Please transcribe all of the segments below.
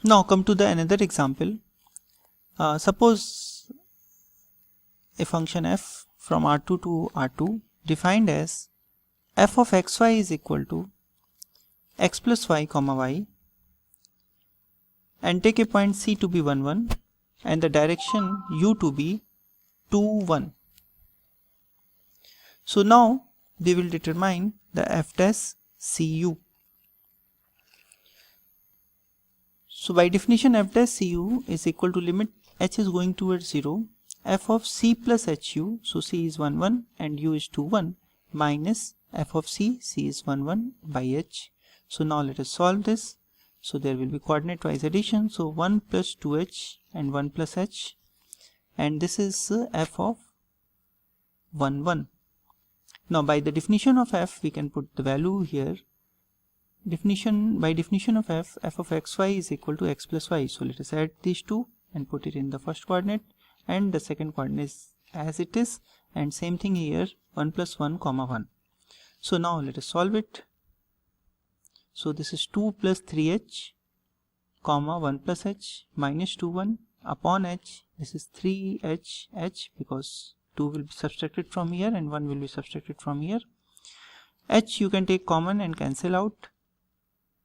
Now come to the another example. Suppose a function f from R2 to R2 defined as f of xy is equal to x plus y comma y, and take a point C to be 1 1 and the direction u to be 2 1. So now we will determine the f dash cu. So by definition, f dash cu is equal to limit h is going towards 0, f of c plus hu, so c is 1 1 and u is 2 1, minus f of c is 1 1 by h. So now let us solve this. So there will be coordinate wise addition, so 1 plus 2h and 1 plus h, and this is f of 1 1. Now by the definition of f we can put the value here. By definition of f of xy is equal to x plus y. So let us add these two and put it in the first coordinate, and the second coordinate is as it is, and same thing here, 1 plus 1 comma 1. So now let us solve it. So this is 2 plus 3h comma 1 plus h minus 2 1 upon h. This is 3h h because 2 will be subtracted from here and 1 will be subtracted from here. H you can take common and cancel out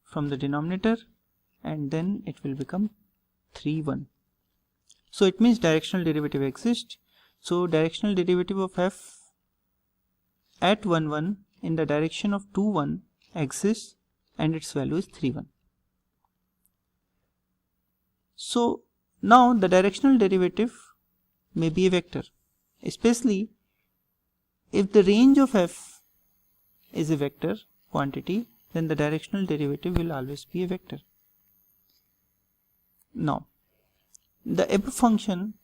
from the denominator, and then it will become 3 1. So it means directional derivative exists. So directional derivative of f at 1 1 in the direction of 2 1 exists, and its value is 3 1. So now the directional derivative may be a vector, especially if the range of f is a vector quantity, then the directional derivative will always be a vector. Now the above function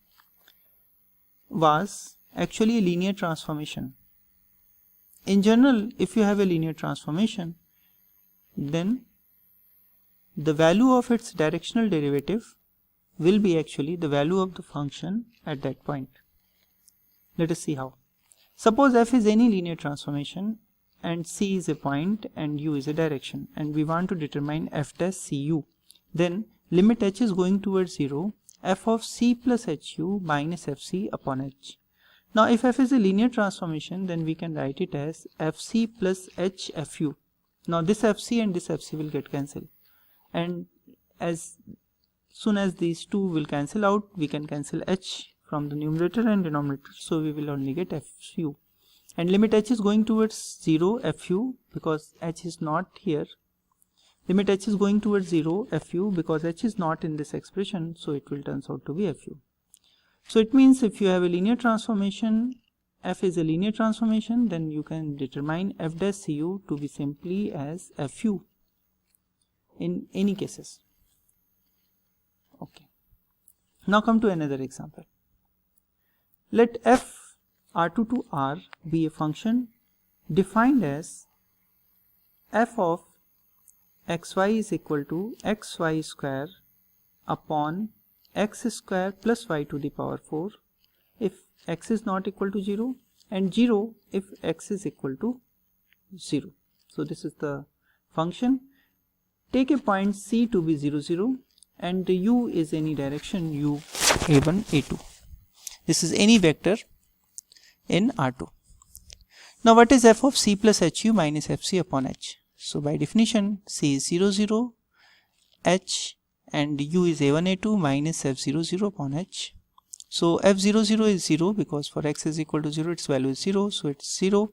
was actually a linear transformation. In general, if you have a linear transformation, then the value of its directional derivative will be actually the value of the function at that point. Let us see how. Suppose f is any linear transformation and c is a point and u is a direction, and we want to determine f dash cu. Then limit h is going towards 0, f of c plus hu minus fc upon h. Now if f is a linear transformation, then we can write it as fc plus h fu. Now this fc and this fc will get cancelled, and as soon as these two will cancel out, we can cancel h from the numerator and denominator, so we will only get fu. And limit h is going towards 0 fu because h is not here. Limit h is going towards 0 fu because h is not in this expression, so it will turns out to be fu. So it means if you have a linear transformation, f is a linear transformation, then you can determine f dash cu to be simply as fu in any cases. Okay. Now come to another example. Let f R2 to R be a function defined as f of xy is equal to xy square upon x square plus y to the power 4 if x is not equal to 0, and 0 if x is equal to 0. So this is the function. Take a point C to be 0 0 and the u is any direction u a1 a2. This is any vector in R2. Now what is f of c plus hu minus fc upon h? So by definition, c is 0 0, h and u is a1 a2 minus f0 0 upon h. So f0 0 is 0 because for x is equal to 0 its value is 0, so it's 0.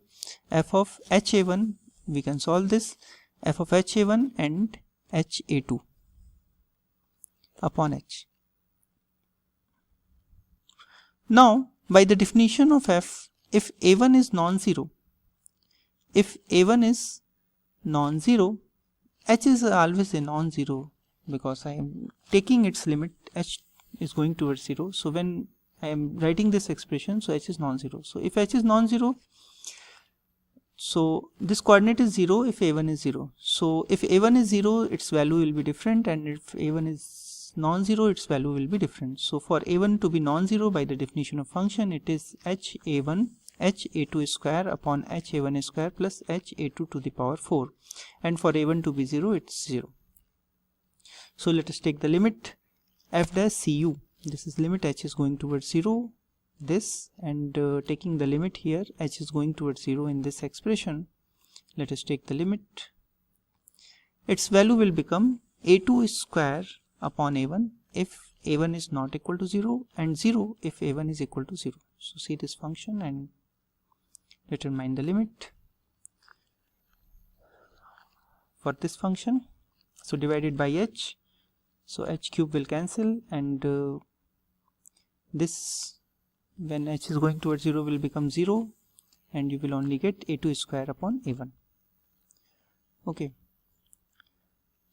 F of ha1, we can solve this, f of ha1 and ha2 upon h. Now by the definition of f, if a1 is non-zero, if a1 is non-zero, h is always a non-zero because I am taking its limit, h is going towards 0. So when I am writing this expression, so h is non-zero. So if h is non-zero, so this coordinate is 0 if a1 is 0. So if a1 is 0, its value will be different, and if a1 is non-zero, its value will be different. So for a1 to be non-zero, by the definition of function, it is ha1 ha2 square upon ha1 square plus ha2 to the power 4, and for a1 to be 0, it's 0. So let us take the limit f dash cu. This is limit h is going towards 0, this, and taking the limit here, h is going towards 0 in this expression. Let us take the limit. Its value will become a2 square upon a1 if a1 is not equal to 0, and 0 if a1 is equal to 0. So see this function and determine the limit for this function. So divided by h, so h cube will cancel, and this, when h is going towards 0, will become 0, and you will only get a2 square upon a1. Okay,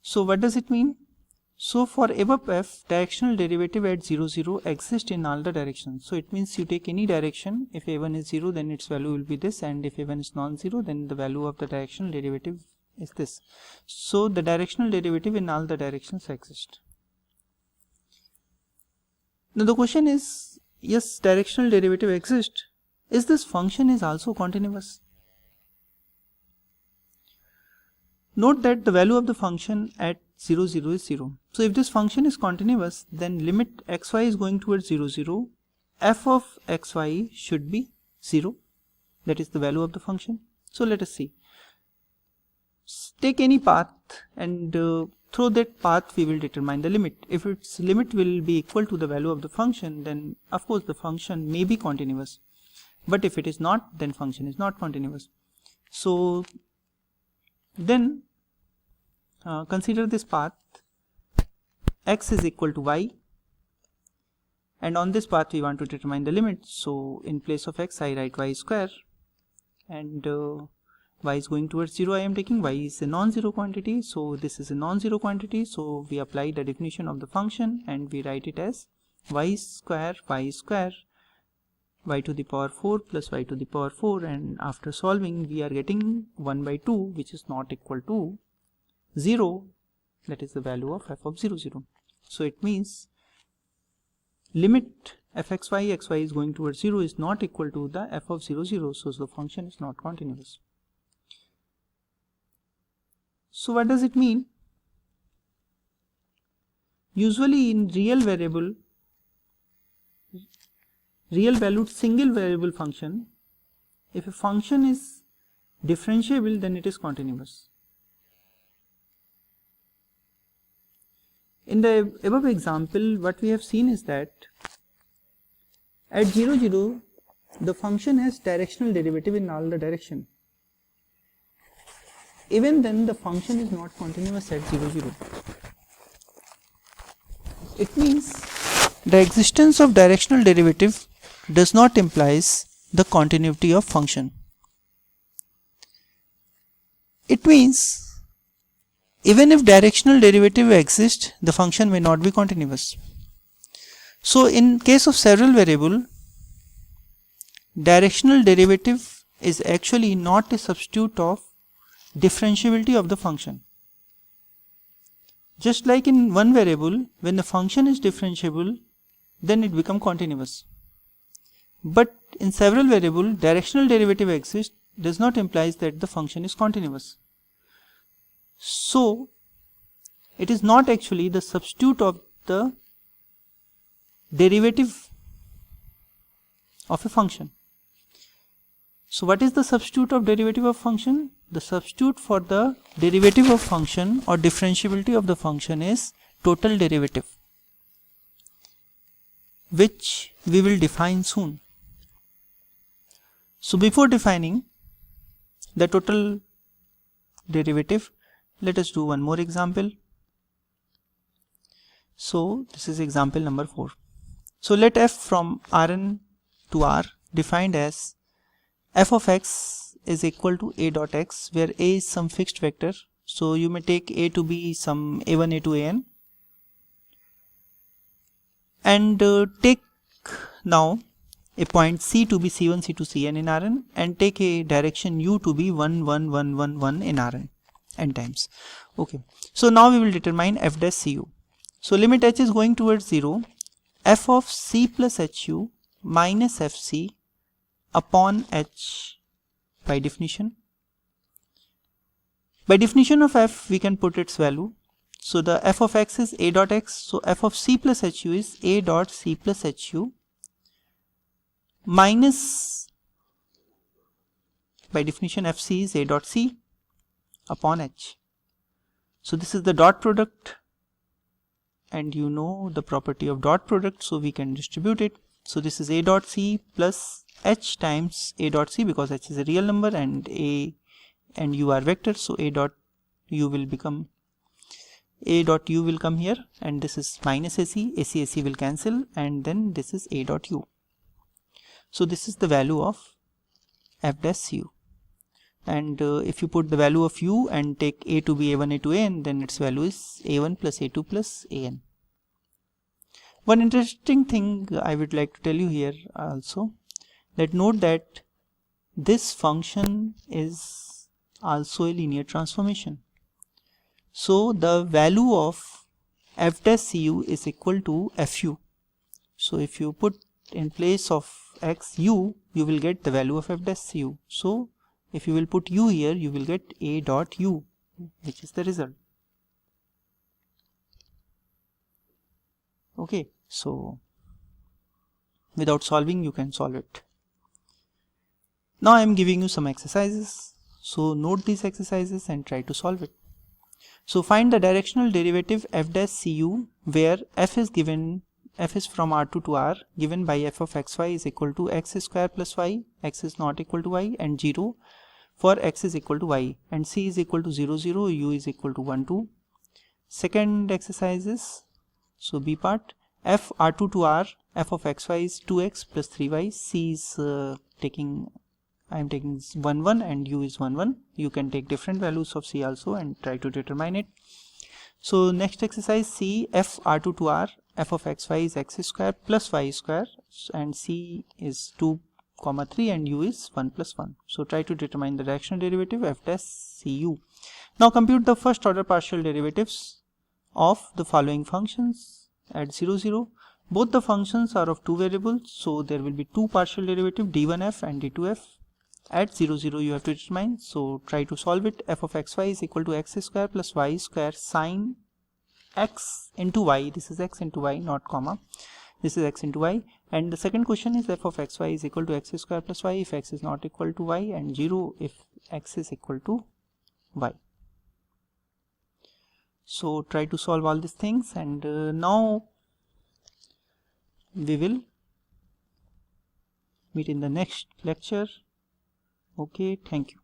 so what does it mean? So for above f, directional derivative at 0, 0 exists in all the directions. So it means you take any direction, if a1 is 0, then its value will be this, and if a1 is non-zero, then the value of the directional derivative is this. So the directional derivative in all the directions exist. Now the question is, yes, directional derivative exists. Is this function is also continuous? Note that the value of the function at 0, 0 is 0. So if this function is continuous, then limit xy is going towards 0, 0, f of xy should be 0. That is the value of the function. So let us see. Take any path, and through that path we will determine the limit. If its limit will be equal to the value of the function, then of course the function may be continuous. But if it is not, then function is not continuous. So then consider this path, x is equal to y, and on this path we want to determine the limit. So in place of x I write y square, and y is going towards 0. I am taking y is a non-zero quantity, so this is a non-zero quantity, so we apply the definition of the function and we write it as y square y to the power 4 plus y to the power 4, and after solving we are getting 1 by 2, which is not equal to 0. That is the value of f of 0, 0. So it means limit fxy, xy is going towards 0 is not equal to the f of 0, 0. So the function is not continuous. So what does it mean? Usually in real valued single variable function, if a function is differentiable, then it is continuous. In the above example, what we have seen is that at 0, 0, the function has directional derivative in all the direction. Even then the function is not continuous at 0, 0. It means the existence of directional derivative does not implies the continuity of function. It means even if directional derivative exists, the function may not be continuous. So in case of several variable, directional derivative is actually not a substitute of differentiability of the function. Just like in one variable, when the function is differentiable, then it becomes continuous. But in several variable, directional derivative exists does not imply that the function is continuous. So it is not actually the substitute of the derivative of a function. So what is the substitute of derivative of function? The substitute for the derivative of function or differentiability of the function is total derivative, which we will define soon. So before defining the total derivative, let us do one more example. So this is example number 4. So let f from Rn to R defined as f of x is equal to a dot x, where a is some fixed vector. So you may take a to be some a1, a2, an, and take now a point C to be C1, C2, Cn in Rn, and take a direction u to be 1, 1, 1, 1, 1 in Rn n times. Okay, so now we will determine f dash cu. So limit h is going towards 0, f of c plus hu minus fc upon h by definition. By definition of f, we can put its value. So the f of x is a dot x, so f of c plus hu is a dot c plus hu minus, by definition, fc is a dot c upon h. So this is the dot product, and you know the property of dot product, so we can distribute it. So this is a dot c plus h times a dot c, because h is a real number and a and u are vectors, so a dot u will become, a dot u will come here, and this is minus ac will cancel, and then this is a dot u. So this is the value of f dash u, and if you put the value of u and take a to be a1 a2 an, then its value is a1 plus a2 plus an. One interesting thing I would like to tell you here also, that note that this function is also a linear transformation. So the value of f dash cu is equal to fu. So if you put in place of x u, you will get the value of f dash cu. So if you will put u here, you will get a dot u, which is the result. Okay, so without solving, you can solve it. Now I am giving you some exercises. So note these exercises and try to solve it. So find the directional derivative f dash cu, where f is given, f is from R2 to R, given by f of xy is equal to x square plus y, x is not equal to y, and 0 for x is equal to y, and c is equal to 0 0, u is equal to 1 2. Second exercise is, so b part, f R2 to R, f of xy is 2x plus 3y, c is I am taking 1 1 and u is 1 1. You can take different values of c also and try to determine it. So next exercise, c, f R2 to R, f of xy is x square plus y square, and c is 2 comma 3 and u is 1 plus 1. So try to determine the directional derivative f dash cu. Now compute the first order partial derivatives of the following functions at 0 0. Both the functions are of two variables, so there will be two partial derivatives, d1f and d2f. At 0 0 you have to determine, so try to solve it. F of xy is equal to x square plus y square sine x into y. This is x into y, not comma. This is x into y. And the second question is f of xy is equal to x square plus y if x is not equal to y, and 0 if x is equal to y. So try to solve all these things, and now we will meet in the next lecture. Okay, thank you.